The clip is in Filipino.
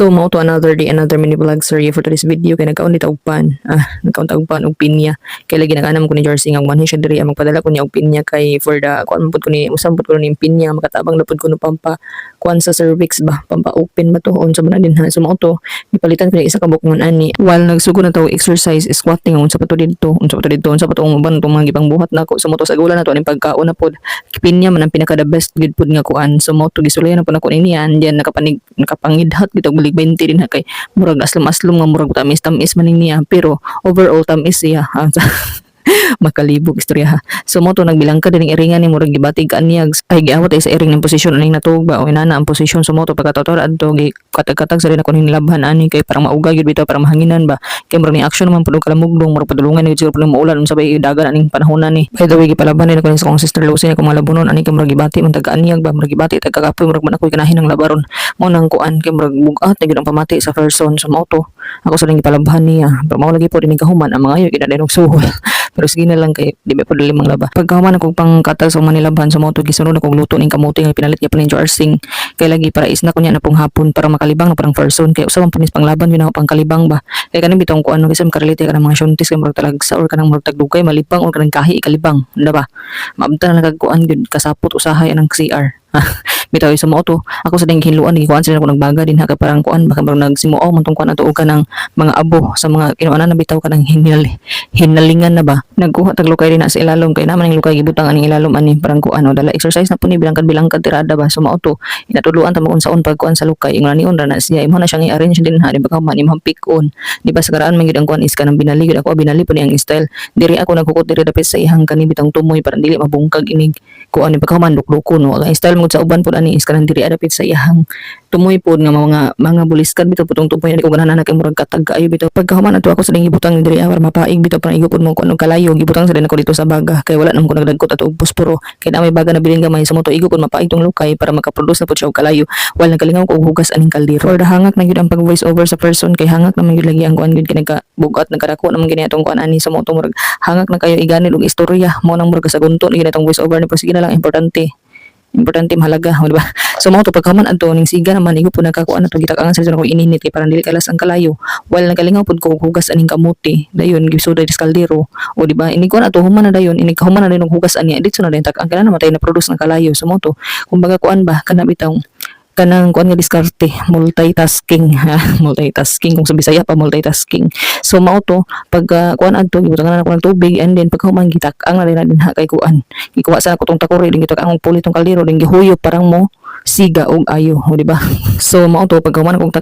So mao to another day, another mini vlog sorry for today's video kay nagkaon ni tagpan. Nagkaon tagpan og pinya. Kay lagi nakanam ko ni Jersey nga manhi siya diri magpadala ko niya og pinya kay for the kuan pud ko ni usambot ko ni pinya makatabang na pud ko no pampa kuan sa cervix ba, pampa open ba to unsa man na din ha. So mao to gipalitan ko ni isa ka bukngon ani. While nagsugo na to exercise squatting unsa pa to didto, unsa pa to didto, unsa pa to uban tong mga gipangbuhat nako. So mao to sa gula na to ning pagkaon na pud. Pinya man ang pinaka the best gid pud nga kuan. So mao to gisulayan na pud nako ni niyan diyan nakapangidhat bitog balik 20 din ha kay murag aslom-aslom nga murag tamis-tamis man niya pero overall tamis siya ha. Makalibog istorya ha. So mo to nagbilang ka din iringan ni murag gibatig ka niya ay giawat ay sa iring ng posisyon aning natug ba o inana ang posisyon. So mo to pagkatawtor adto gi katag-katag sa rin ako ning labhan ani kay parang mauga gyud bitaw parang mahanginan ba kay murag ni action man pud kalamugdong murag padulungan ni siguro pud maulan sabay dagan aning panahon ani. By the way gipalaban ni ako sa kong sister Lucy ako mga labunon ani kay murag gibati man tagaan niya ba murag gibati tagakapoy murag man ako ganahin ng labaron mo nang kuan kay murag bugat na gyud ang pamati sa person. So mo to ako sa ring gipalabhan niya pero mao lagi po din kahuman ang mga ayo gidadayong suhol. Pero sige na lang kay di ba pud limang laba pagkahuman akong pangkatal sa manilabhan sa mo to gisunod akong luto ning kamuti nga pinalit niya pa ning jarsing kay lagi para isna ko niya na pong hapon para makalibang na parang person kay usa man punis panglaban yun ako pangkalibang ba kay kanang bitong ko ano kasi makarelate ka ng mga syuntis kay murag talagsa or kanang murag tagdugay malibang or kanang kahi ikalibang di ba maabtan na nagkuan gyud kasapot usahay anang CR bitaw sa mo to ako sa ding hinluan gikuan sila ko nagbaga din ha kay parang kuan baka parang nagsimuaw man tong kuan ato og kanang mga abo sa mga kinuana na bitaw kanang hinalingan na ba nagkuha taglukay din na sa ilalom kay naman ang lukay gibutang aning ilalom ani parang kuan dala exercise na po ni bilangkad tirada ba so mao to inatuluan ta mo unsaon pagkuan sa lukay ingna niun ra na siya imo na siyang i-arrange din ha di ba ka man imong pick on di ba sa karaan man gid ang kuan is kanang binali gid ako binali po ni ang style diri ako nagkukot diri dapit sa ihang kani bitang tumoy para dili mabungkag inig kuan di ba ka man lukluko no ang style mo sa uban pud ani is kanang diri adapit sa ihang tumoy pod nga mga buliskan bitaw putong tumoy ani ko ganahan kay murag katag kaayo bitaw pagkahuman ato ako sa ding ibutang ni diri awar mapaig bitaw parang igupod mo kuno kalayo gibutang sa din ako dito sa baga kay wala namon ko nagdagkot ato og posporo kay na may baga na bilin gamay sa moto igupod mapaig tong lukay para makaproduce na pud siya og kalayo wala nagalingaw ko og hugas aning kaldero or hangak na gyud ang pag voice over sa person kay hangak naman gyud lagi ang kuan gyud kay nagkabugat nagkarako naman gini atong kuan ani sa moto murag hangak na kayo iganid og istorya mo nang murag kasagunton gini atong voice over ni pero sige na lang importante mahalaga di ba so mao to pagkaman adto ning siga naman igo pud nakakuan ato gitakangan sa ko ininit kay parang dili kalas ang kalayo while nagalingaw pud ko hugas aning kamuti dayon gisuday dis kaldero o di ba ini kuan ato human na dayon ini kahuman na dayon hugas ani dito na dayon tak ang kana namatay na produce ng kalayo so mao to kumbaga kuan ba kana bitaw kanang kuan nga diskarte multitasking multitasking kung sa Bisaya pa multitasking so mao to pag kuan adto gibutangan ako ng tubig and then pag human gitak-ang na din ha kay kuan gikuha sa ako tong takuri din gitak ang pulit tong kaldero din gihuyop parang mo siga og ayo di ba so mao to pag human akong